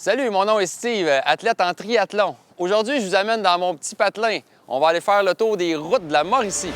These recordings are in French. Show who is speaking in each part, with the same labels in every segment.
Speaker 1: Salut, mon nom est Steve, athlète en triathlon. Aujourd'hui, je vous amène dans mon petit patelin. On va aller faire le tour des routes de la Mauricie.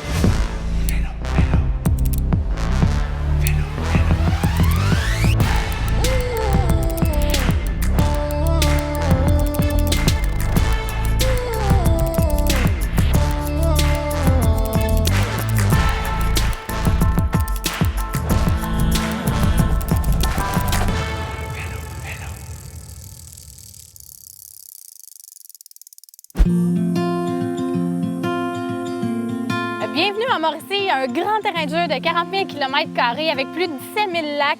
Speaker 2: Bienvenue à Mauricie, un grand terrain de jeu de 40 000 km² avec plus de 17 000 lacs.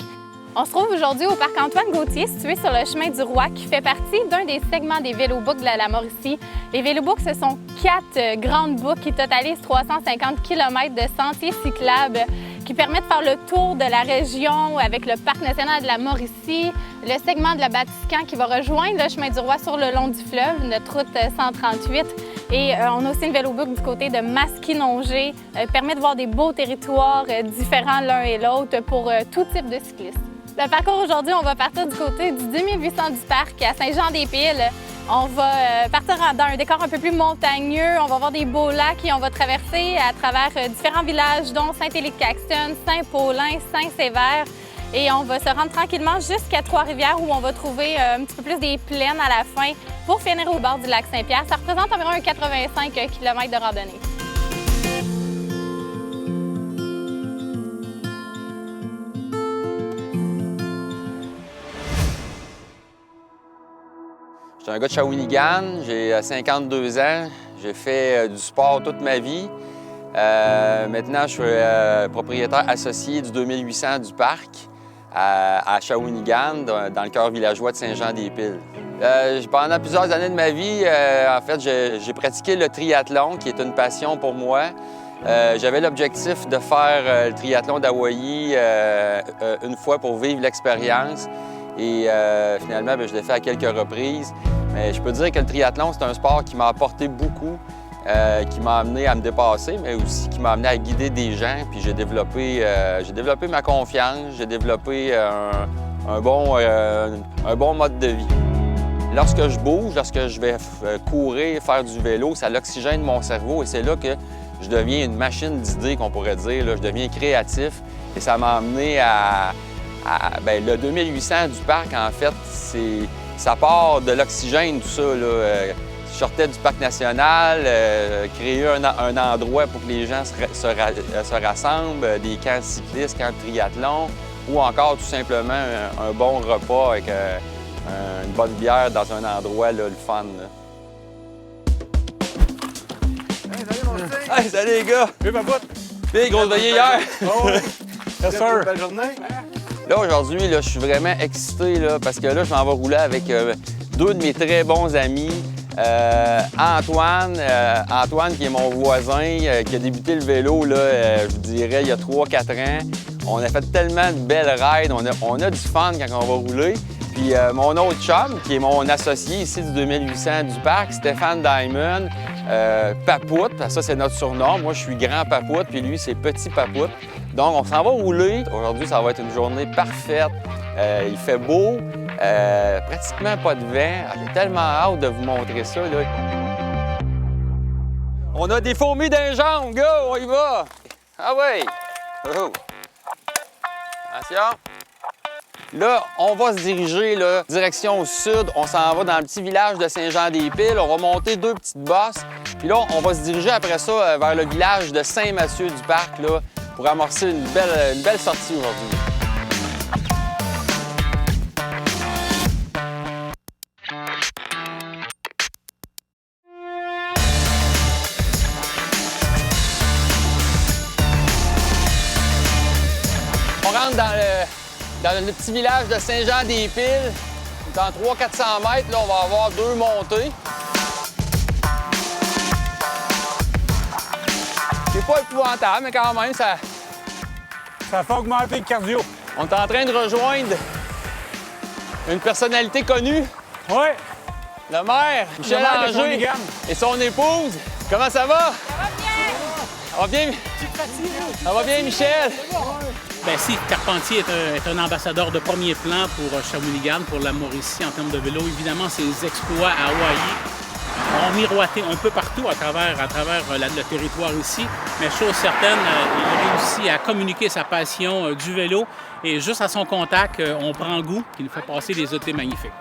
Speaker 2: On se trouve aujourd'hui au parc Antoine-Gauthier, situé sur le chemin du Roi, qui fait partie d'un des segments des véloboucles de la Mauricie. Les véloboucles, ce sont 4 grandes boucles qui totalisent 350 km de sentiers cyclables qui permettent de faire le tour de la région avec le parc national de la Mauricie, le segment de la Batiscan qui va rejoindre le chemin du Roi sur le long du fleuve, notre route 138. Et on a aussi une véloboucle du côté de Masquinongé, permet de voir des beaux territoires différents l'un et l'autre pour tout type de cyclistes. Le parcours aujourd'hui, on va partir du côté du 2800 du parc à Saint-Jean-des-Piles. On va partir dans un décor un peu plus montagneux, on va voir des beaux lacs et on va traverser à travers différents villages dont Saint-Élie-de-Caxton, Saint-Paulin, Saint-Sévère. Et on va se rendre tranquillement jusqu'à Trois-Rivières où on va trouver un petit peu plus des plaines à la fin pour finir au bord du lac Saint-Pierre. Ça représente environ un 85 km de randonnée.
Speaker 1: Je suis un gars de Shawinigan, j'ai 52 ans, j'ai fait du sport toute ma vie. Maintenant, je suis propriétaire associé du 2800 du parc à Shawinigan, dans le cœur villageois de Saint-Jean-des-Piles. Pendant plusieurs années de ma vie, en fait, j'ai pratiqué le triathlon, qui est une passion pour moi. J'avais l'objectif de faire le triathlon d'Hawaï une fois pour vivre l'expérience. Et finalement, je l'ai fait à quelques reprises. Mais je peux dire que le triathlon, c'est un sport qui m'a apporté beaucoup, qui m'a amené à me dépasser, mais aussi qui m'a amené à guider des gens. Puis j'ai développé ma confiance, j'ai développé un bon mode de vie. Lorsque je bouge, lorsque je vais courir, faire du vélo, ça oxygène mon cerveau et c'est là que je deviens une machine d'idées, qu'on pourrait dire. Là. Je deviens créatif et ça m'a amené le 2800 du parc, en fait, ça part de l'oxygène, tout ça. Là. Je sortais du parc national, créer un endroit pour que les gens se rassemblent, des camps de cyclistes, camps de triathlon, ou encore tout simplement un bon repas avec une bonne bière dans un endroit, là, le fun. Là.
Speaker 3: Hey, salut mon Steve!
Speaker 1: Hey, salut les gars!
Speaker 3: Vive ma boîte!
Speaker 1: Puis, grosse veillée hier!
Speaker 3: Oh, oui!
Speaker 4: Yes, sir.
Speaker 3: Belle journée!
Speaker 1: Là, aujourd'hui, là, je suis vraiment excité là, parce que là, je m'en vais rouler avec deux de mes très bons amis. Antoine, qui est mon voisin, qui a débuté le vélo, là, je vous dirais, il y a 3-4 ans. On a fait tellement de belles rides, on a du fun quand on va rouler. Puis mon autre chum, qui est mon associé ici du 2800 du parc, Stéphane Diamond, Papoute, ça c'est notre surnom. Moi, je suis Grand Papoute, puis lui, c'est Petit Papoute. Donc, on s'en va rouler. Aujourd'hui, ça va être une journée parfaite. Il fait beau, pratiquement pas de vent. J'ai tellement hâte de vous montrer ça. Là. On a des fourmis dans les jambes, go! On y va! Ah ouais! Oh. Attention! Là, on va se diriger là, direction au sud. On s'en va dans le petit village de Saint-Jean-des-Piles. On va monter 2 petites bosses. Puis là, on va se diriger après ça vers le village de Saint-Mathieu du parc là, pour amorcer une belle sortie aujourd'hui. On rentre dans le petit village de Saint-Jean-des-Piles. Dans 300-400 mètres, là, on va avoir 2 montées. C'est pas épouvantable, mais quand même, ça
Speaker 4: fait augmenter le cardio.
Speaker 1: On est en train de rejoindre une personnalité connue,
Speaker 4: Oui.
Speaker 1: le maire Michel
Speaker 4: Le maire de
Speaker 1: Anger
Speaker 4: Shawinigan.
Speaker 1: et son épouse. Comment ça va?
Speaker 2: Ça va bien!
Speaker 1: Ça va bien? Ça va bien, Michel?
Speaker 5: Bien, si Carpentier est un ambassadeur de premier plan pour Shawinigan, pour la Mauricie en termes de vélo, évidemment, ses exploits à Hawaï ont miroité un peu partout à travers le territoire ici. Mais chose certaine, il réussit à communiquer sa passion du vélo et juste à son contact, on prend goût, qui nous fait passer des étés magnifiques.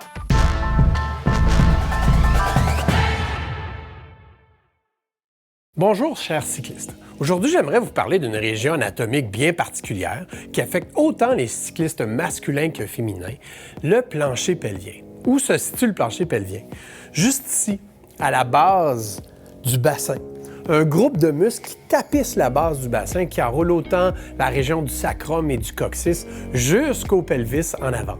Speaker 6: Bonjour, chers cyclistes. Aujourd'hui, j'aimerais vous parler d'une région anatomique bien particulière qui affecte autant les cyclistes masculins que féminins, le plancher pelvien. Où se situe le plancher pelvien? Juste ici, à la base du bassin. Un groupe de muscles qui tapissent la base du bassin, qui enroule autant la région du sacrum et du coccyx jusqu'au pelvis en avant.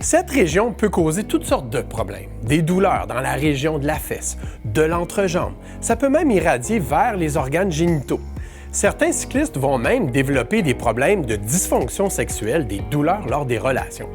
Speaker 6: Cette région peut causer toutes sortes de problèmes. Des douleurs dans la région de la fesse, de l'entrejambe. Ça peut même irradier vers les organes génitaux. Certains cyclistes vont même développer des problèmes de dysfonction sexuelle, des douleurs lors des relations.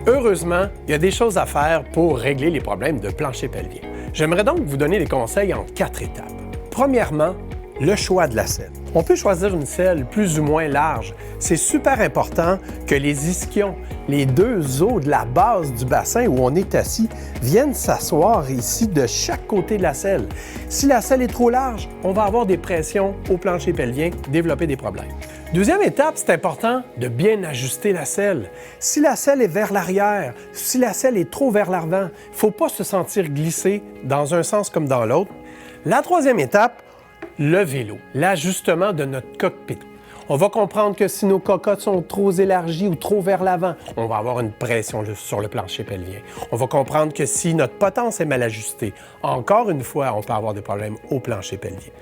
Speaker 6: Heureusement, il y a des choses à faire pour régler les problèmes de plancher pelvien. J'aimerais donc vous donner des conseils en 4 étapes. Premièrement, le choix de la selle. On peut choisir une selle plus ou moins large. C'est super important que les ischions, les deux os de la base du bassin où on est assis, viennent s'asseoir ici de chaque côté de la selle. Si la selle est trop large, on va avoir des pressions au plancher pelvien, développer des problèmes. Deuxième étape, c'est important de bien ajuster la selle. Si la selle est vers l'arrière, si la selle est trop vers l'avant, il ne faut pas se sentir glisser dans un sens comme dans l'autre. La troisième étape, le vélo, l'ajustement de notre cockpit. On va comprendre que si nos cocottes sont trop élargies ou trop vers l'avant, on va avoir une pression sur le plancher pelvien. On va comprendre que si notre potence est mal ajustée, encore une fois, on peut avoir des problèmes au plancher pelvien.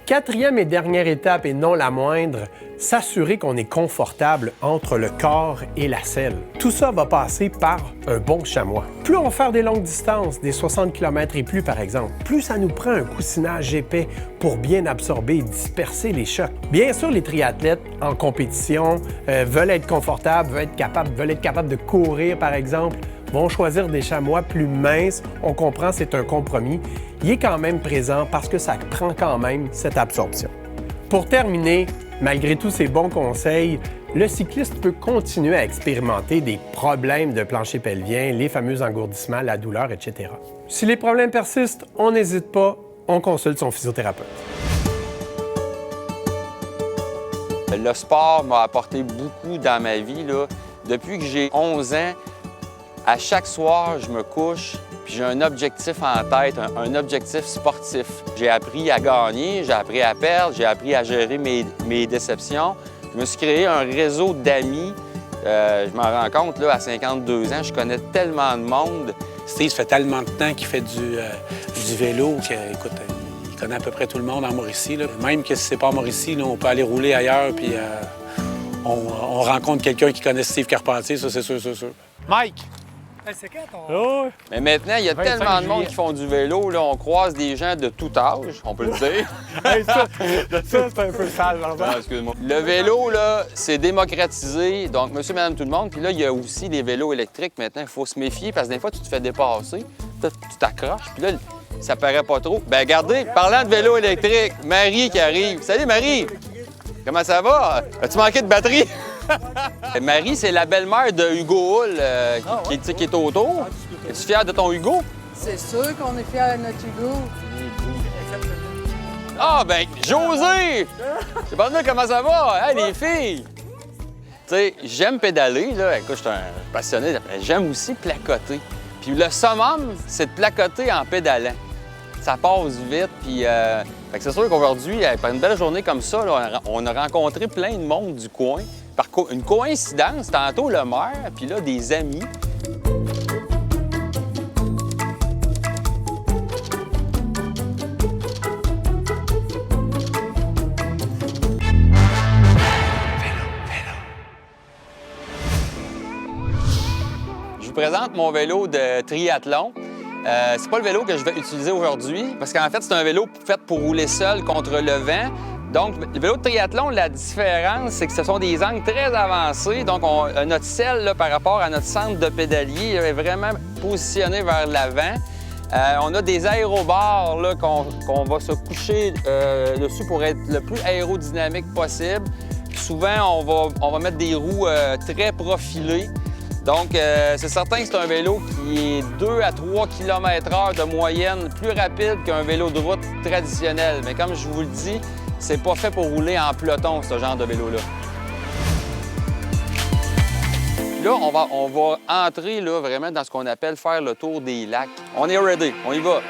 Speaker 6: Quatrième et dernière étape, et non la moindre, s'assurer qu'on est confortable entre le corps et la selle. Tout ça va passer par un bon chamois. Plus on va faire des longues distances, des 60 km et plus par exemple, plus ça nous prend un coussinage épais pour bien absorber et disperser les chocs. Bien sûr, les triathlètes en compétition veulent être confortables, veulent être capables de courir par exemple, vont choisir des chamois plus minces. On comprend, c'est un compromis. Il est quand même présent parce que ça prend quand même cette absorption. Pour terminer, malgré tous ces bons conseils, le cycliste peut continuer à expérimenter des problèmes de plancher pelvien, les fameux engourdissements, la douleur, etc. Si les problèmes persistent, on n'hésite pas, on consulte son physiothérapeute.
Speaker 1: Le sport m'a apporté beaucoup dans ma vie, là. Depuis que j'ai 11 ans, à chaque soir, je me couche, puis j'ai un objectif en tête, un objectif sportif. J'ai appris à gagner, j'ai appris à perdre, j'ai appris à gérer mes déceptions. Je me suis créé un réseau d'amis. Je m'en rends compte, là, à 52 ans, je connais tellement de monde.
Speaker 5: Steve, ça fait tellement de temps qu'il fait du vélo qu'écoute, il connaît à peu près tout le monde en Mauricie, là. Même que si c'est pas en Mauricie, là, on peut aller rouler ailleurs, puis on rencontre quelqu'un qui connaît Steve Carpentier, ça c'est sûr, c'est sûr. Mike!
Speaker 3: C'est quand ton...
Speaker 4: Oh,
Speaker 1: Mais maintenant, il y a tellement de monde qui font du vélo. Là, on croise des gens de tout âge, on peut le dire.
Speaker 4: hey, ça c'est un peu sale, pardon.
Speaker 1: Ah, excuse-moi. Le vélo, là, c'est démocratisé. Donc, monsieur, madame, tout le monde. Puis là, il y a aussi des vélos électriques maintenant. Il faut se méfier parce que des fois, tu te fais dépasser. Tu t'accroches. Puis là, ça paraît pas trop. Bien, regardez, parlant de vélo électrique, Marie qui arrive. Salut, Marie! Comment ça va? As-tu manqué de batterie? Marie, c'est la belle-mère de Hugo Hull qui est autour. Es-tu fière de ton Hugo?
Speaker 7: C'est sûr qu'on est fiers de notre Hugo.
Speaker 1: Ah, ben, José! C'est pas dire comment ça va? Hey, les filles! Tu sais, j'aime pédaler, là. Écoute, je suis un passionné, mais j'aime aussi placoter. Puis le summum, c'est de placoter en pédalant. Ça passe vite, puis... Fait que c'est sûr qu'aujourd'hui, par une belle journée comme ça, là, on a rencontré plein de monde du coin. Par une coïncidence, tantôt le maire, puis là, des amis. Je vous présente mon vélo de triathlon. C'est pas le vélo que je vais utiliser aujourd'hui, parce qu'en fait, c'est un vélo fait pour rouler seul contre le vent. Donc, le vélo de triathlon, la différence, c'est que ce sont des angles très avancés. Donc, notre selle, là, par rapport à notre centre de pédalier, est vraiment positionné vers l'avant. On a des aérobars là, qu'on va se coucher dessus pour être le plus aérodynamique possible. Puis souvent, on va mettre des roues très profilées. Donc, c'est certain que c'est un vélo qui est 2 à 3 km/h de moyenne plus rapide qu'un vélo de route traditionnel. Mais comme je vous le dis, c'est pas fait pour rouler en peloton, ce genre de vélo-là. Là, on va entrer là, vraiment dans ce qu'on appelle faire le tour des lacs. On est ready, on y va.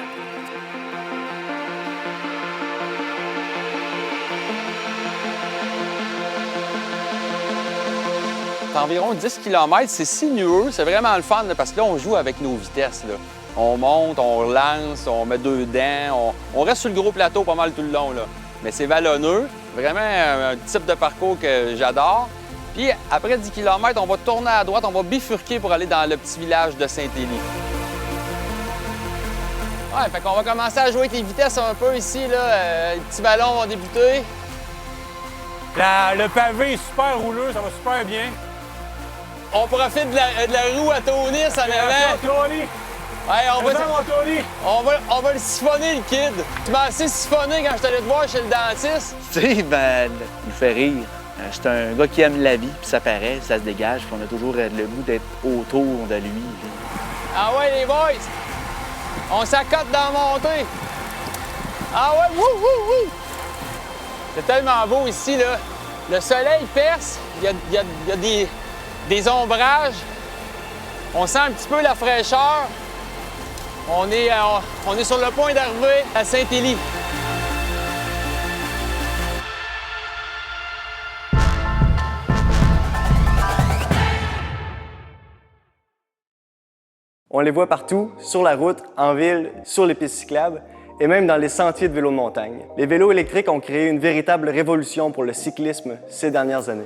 Speaker 1: C'est environ 10 km, c'est sinueux, c'est vraiment le fun là, parce que là, on joue avec nos vitesses. Là. On monte, on relance, on met dedans, on reste sur le gros plateau pas mal tout le long. Là. Mais c'est vallonneux, vraiment un type de parcours que j'adore. Puis après 10 km, on va tourner à droite, on va bifurquer pour aller dans le petit village de Saint-Élie. Ouais, fait qu'on va commencer à jouer avec les vitesses un peu ici, là. Les petits ballons vont débuter.
Speaker 4: Le pavé est super rouleux, ça va super bien.
Speaker 1: On profite de la roue à Tony, ça m'avait.
Speaker 4: Tony!
Speaker 1: Ouais, on va le siphonner, le kid. Tu m'as assez siphonné quand je suis allé te voir chez le dentiste.
Speaker 8: Tu sais, ben, il me fait rire. C'est un gars qui aime la vie, puis ça paraît, ça se dégage, puis on a toujours le goût d'être autour de lui.
Speaker 1: Ah ouais, les boys! On s'accote dans la montée. Ah ouais, wouh, wouh, wouh! C'est tellement beau ici, là. Le soleil perce, il y a des ombrages. On sent un petit peu la fraîcheur. On est sur le point d'arriver à Saint-Élie.
Speaker 9: On les voit partout, sur la route, en ville, sur les pistes cyclables et même dans les sentiers de vélo de montagne. Les vélos électriques ont créé une véritable révolution pour le cyclisme ces dernières années.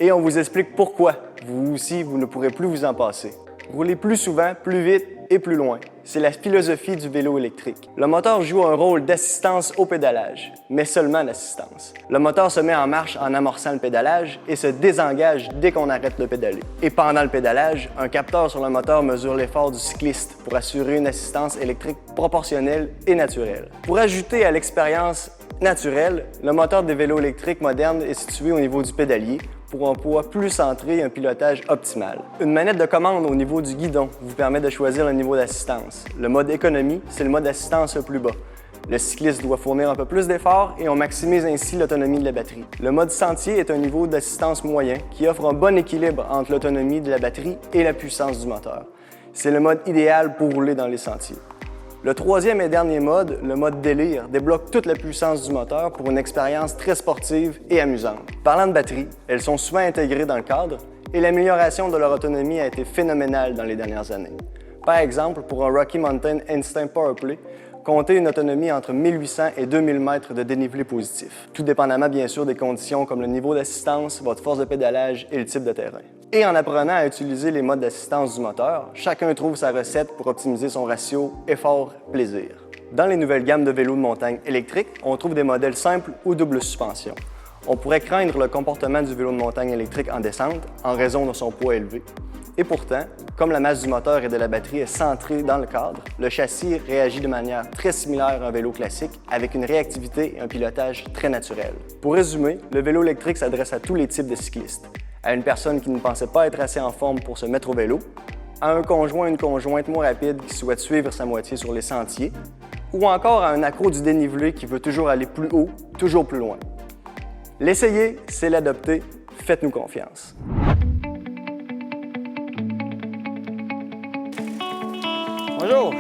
Speaker 9: Et on vous explique pourquoi, vous aussi, vous ne pourrez plus vous en passer. Roulez plus souvent, plus vite et plus loin. C'est la philosophie du vélo électrique. Le moteur joue un rôle d'assistance au pédalage, mais seulement d'assistance. Le moteur se met en marche en amorçant le pédalage et se désengage dès qu'on arrête de pédaler. Et pendant le pédalage, un capteur sur le moteur mesure l'effort du cycliste pour assurer une assistance électrique proportionnelle et naturelle. Pour ajouter à l'expérience naturelle, le moteur des vélos électriques modernes est situé au niveau du pédalier pour un poids plus centré et un pilotage optimal. Une manette de commande au niveau du guidon vous permet de choisir le niveau d'assistance. Le mode économie, c'est le mode d'assistance le plus bas. Le cycliste doit fournir un peu plus d'efforts et on maximise ainsi l'autonomie de la batterie. Le mode sentier est un niveau d'assistance moyen qui offre un bon équilibre entre l'autonomie de la batterie et la puissance du moteur. C'est le mode idéal pour rouler dans les sentiers. Le troisième et dernier mode, le mode délire, débloque toute la puissance du moteur pour une expérience très sportive et amusante. Parlant de batterie, elles sont souvent intégrées dans le cadre et l'amélioration de leur autonomie a été phénoménale dans les dernières années. Par exemple, pour un Rocky Mountain Instinct Powerplay, comptez une autonomie entre 1800 et 2000 mètres de dénivelé positif, tout dépendamment bien sûr des conditions comme le niveau d'assistance, votre force de pédalage et le type de terrain. Et en apprenant à utiliser les modes d'assistance du moteur, chacun trouve sa recette pour optimiser son ratio effort-plaisir. Dans les nouvelles gammes de vélos de montagne électriques, on trouve des modèles simples ou double suspension. On pourrait craindre le comportement du vélo de montagne électrique en descente en raison de son poids élevé. Et pourtant, comme la masse du moteur et de la batterie est centrée dans le cadre, le châssis réagit de manière très similaire à un vélo classique avec une réactivité et un pilotage très naturel. Pour résumer, le vélo électrique s'adresse à tous les types de cyclistes. À une personne qui ne pensait pas être assez en forme pour se mettre au vélo, à un conjoint ou une conjointe moins rapide qui souhaite suivre sa moitié sur les sentiers, ou encore à un accro du dénivelé qui veut toujours aller plus haut, toujours plus loin. L'essayer, c'est l'adopter. Faites-nous confiance.
Speaker 1: Bonjour!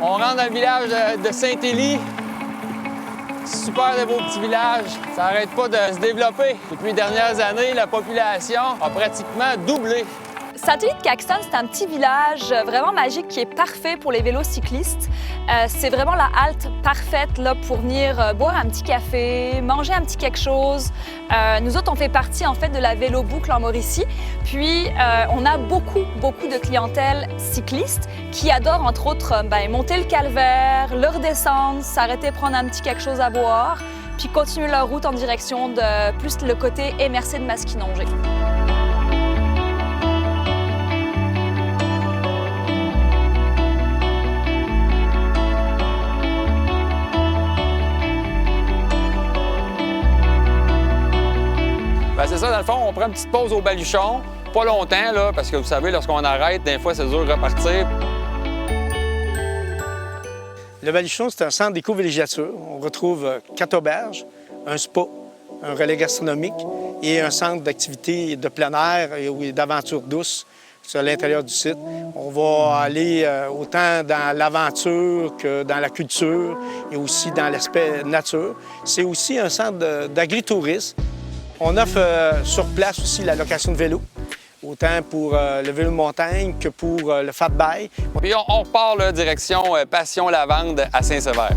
Speaker 1: On rentre dans le village de Saint-Élie. Super de beau petit village. Ça n'arrête pas de se développer. Depuis les dernières années, la population a pratiquement doublé.
Speaker 10: Saint-Élie de Caxton, c'est un petit village vraiment magique qui est parfait pour les vélos cyclistes. C'est vraiment la halte parfaite là, pour venir boire un petit café, manger un petit quelque chose. Nous autres, on fait partie en fait de la vélo boucle en Mauricie. Puis, on a beaucoup de clientèle cycliste qui adore entre autres monter le calvaire, le redescendre, s'arrêter prendre un petit quelque chose à boire, puis continuer leur route en direction de plus le côté MRC de Masquinongé.
Speaker 1: dans le fond, on prend une petite pause au baluchon. Pas longtemps, là, parce que vous savez, lorsqu'on arrête, des fois, c'est dur de repartir.
Speaker 3: Le baluchon, c'est un centre d'éco-villégiature. On retrouve 4 auberges, un spa, un relais gastronomique et un centre d'activité de plein air et d'aventure douce sur l'intérieur du site. On va aller autant dans l'aventure que dans la culture et aussi dans l'aspect nature. C'est aussi un centre d'agritourisme. On offre sur place aussi la location de vélo, autant pour le vélo de montagne que pour le fat bike.
Speaker 1: Puis on repart là, direction Passion Lavande à Saint-Sever.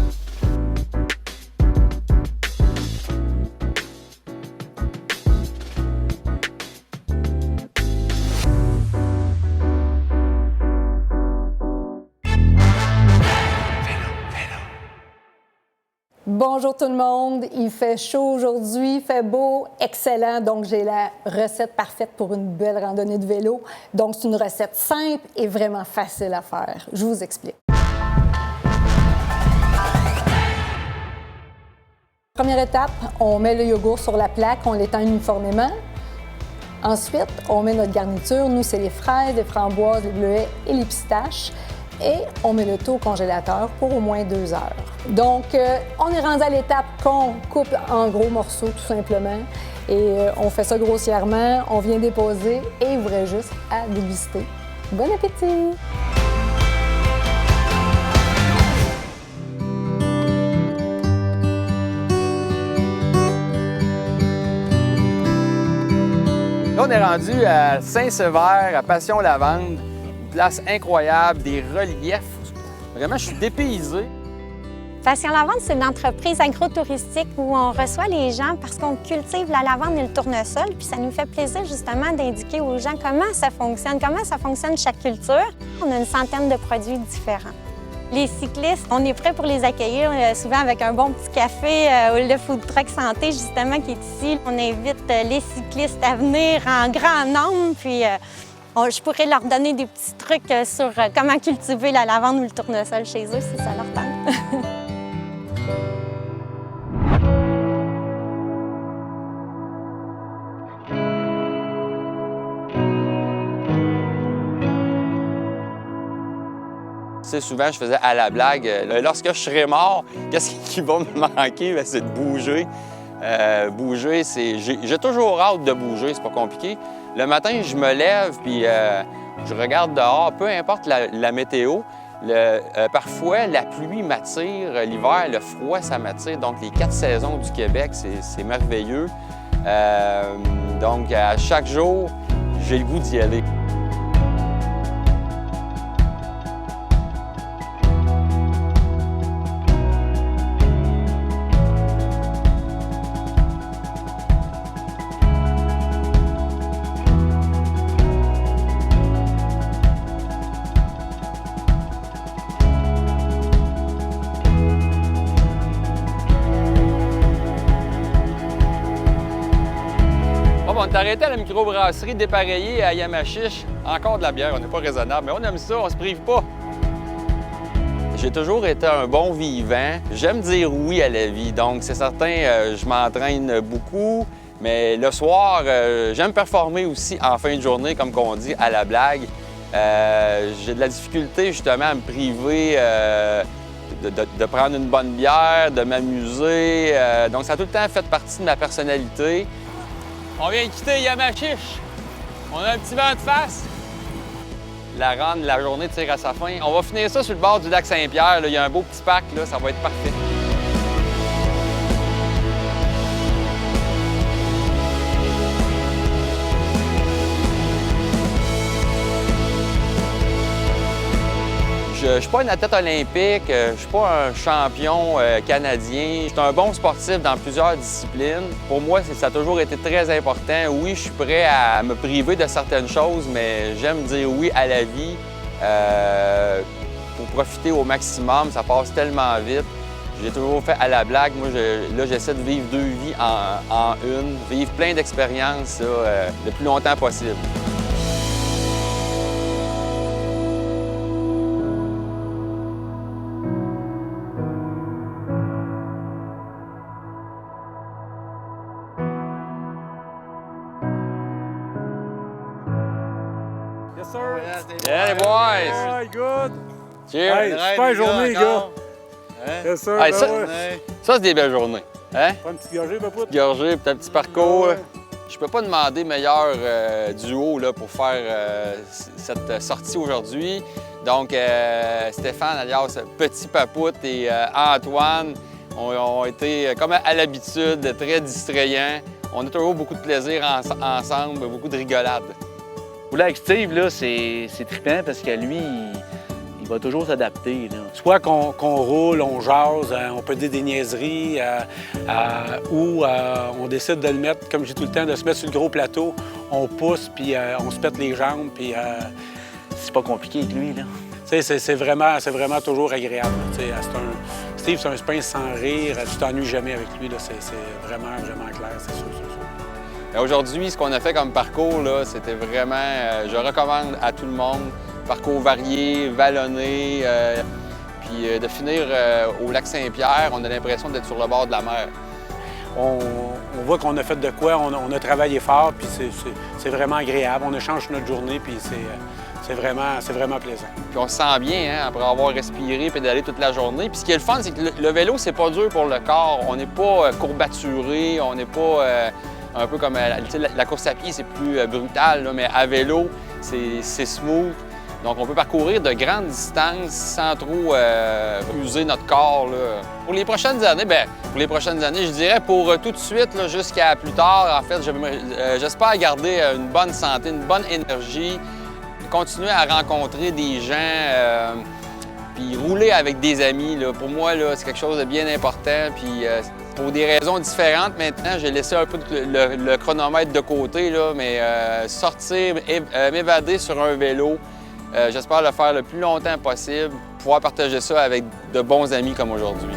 Speaker 7: Bonjour tout le monde, il fait chaud aujourd'hui, il fait beau, excellent. Donc, j'ai la recette parfaite pour une belle randonnée de vélo. Donc, c'est une recette simple et vraiment facile à faire. Je vous explique. Première étape, on met le yogourt sur la plaque, on l'étend uniformément. Ensuite, on met notre garniture. Nous, c'est les fraises, les framboises, les bleuets et les pistaches. Et on met le tout au congélateur pour au moins 2 heures. Donc, on est rendu à l'étape qu'on coupe en gros morceaux, tout simplement. Et on fait ça grossièrement, on vient déposer et il vous reste juste à déguster. Bon appétit!
Speaker 1: Là, on est rendu à Saint-Sever, à Passion Lavande. Place incroyable, des reliefs. Vraiment, je suis dépaysé.
Speaker 11: Passion Lavande, c'est une entreprise agro-touristique où on reçoit les gens parce qu'on cultive la lavande et le tournesol, puis ça nous fait plaisir justement d'indiquer aux gens comment ça fonctionne chaque culture. On a une centaine de produits différents. Les cyclistes, on est prêts pour les accueillir, souvent avec un bon petit café, le food truck santé justement qui est ici. On invite les cyclistes à venir en grand nombre, puis je pourrais leur donner des petits trucs sur comment cultiver la lavande ou le tournesol chez eux si ça leur tente.
Speaker 1: Tu sais, souvent, je faisais à la blague, lorsque je serai mort, qu'est-ce qui va me manquer? Bien, c'est de bouger. Bouger, j'ai toujours hâte de bouger, c'est pas compliqué. Le matin, je me lève puis je regarde dehors, peu importe la météo. Parfois, la pluie m'attire, l'hiver, le froid, ça m'attire. Donc, les 4 saisons du Québec, c'est merveilleux. Donc, à chaque jour, j'ai le goût d'y aller. On est arrêté à la microbrasserie dépareillée à Yamachiche. Encore de la bière, on n'est pas raisonnable, mais on aime ça, on se prive pas. J'ai toujours été un bon vivant. J'aime dire oui à la vie, donc c'est certain, je m'entraîne beaucoup. Mais le soir, j'aime performer aussi en fin de journée, comme qu'on dit, à la blague. J'ai de la difficulté justement à me priver de prendre une bonne bière, de m'amuser. Donc ça a tout le temps fait partie de ma personnalité. On vient de quitter Yamachiche. On a un petit vent de face. La journée tire à sa fin. On va finir ça sur le bord du lac Saint-Pierre. Il y a un beau petit parc, là, ça va être parfait. Je ne suis pas un athlète olympique, je ne suis pas un champion canadien. Je suis un bon sportif dans plusieurs disciplines. Pour moi, ça a toujours été très important. Oui, je suis prêt à me priver de certaines choses, mais j'aime dire oui à la vie pour profiter au maximum. Ça passe tellement vite. J'ai toujours fait à la blague. Moi, là, j'essaie de vivre 2 vies en une, vivre plein d'expériences le plus longtemps possible. Yeah, les boys!
Speaker 4: Hey, good!
Speaker 1: Cheers!
Speaker 4: Hey, super journée, les gars! C'est ça,
Speaker 1: Hey, ça, c'est des belles journées. Hein?
Speaker 4: Prends une petite gorgée, ma pote.
Speaker 1: Petite gorgée, puis un petit parcours.
Speaker 4: Ouais.
Speaker 1: Je peux pas demander meilleur duo là, pour faire cette sortie aujourd'hui. Donc, Stéphane, alias Petit Papoute, et Antoine ont été, comme à l'habitude, très distrayants. On a toujours beaucoup de plaisir ensemble, beaucoup de rigolade.
Speaker 8: Rouler avec Steve, là, c'est trippant parce que lui, il va toujours s'adapter.
Speaker 4: Soit qu'on roule, on jase, on peut dire des niaiseries, ou on décide de le mettre, comme j'ai tout le temps, de se mettre sur le gros plateau, on pousse, puis on se pète les jambes, puis...
Speaker 8: C'est pas compliqué avec lui, là.
Speaker 4: C'est vraiment toujours agréable. Steve, c'est un pince sans rire, tu t'ennuies jamais avec lui, c'est vraiment clair, c'est sûr.
Speaker 1: Aujourd'hui, ce qu'on a fait comme parcours, c'était vraiment, je recommande à tout le monde, parcours varié, vallonné, puis de finir au lac Saint-Pierre, on a l'impression d'être sur le bord de la mer.
Speaker 4: On voit qu'on a fait de quoi, on a travaillé fort, puis c'est vraiment agréable. On échange notre journée, puis c'est vraiment plaisant.
Speaker 1: Puis on se sent bien, hein, après avoir respiré et pédalé toute la journée. Puis ce qui est le fun, c'est que le vélo, c'est pas dur pour le corps. On n'est pas courbaturé, on n'est pas un peu comme la course à pied, c'est plus brutal, là, mais à vélo, c'est smooth. Donc on peut parcourir de grandes distances sans trop user notre corps, là. Pour les prochaines années, je dirais pour tout de suite jusqu'à plus tard, en fait, j'espère garder une bonne santé, une bonne énergie, continuer à rencontrer des gens, puis rouler avec des amis. Là, pour moi, c'est quelque chose de bien important. Puis pour des raisons différentes, maintenant, j'ai laissé un peu le chronomètre de côté, là, mais sortir, m'évader sur un vélo, j'espère le faire le plus longtemps possible, pouvoir partager ça avec de bons amis comme aujourd'hui.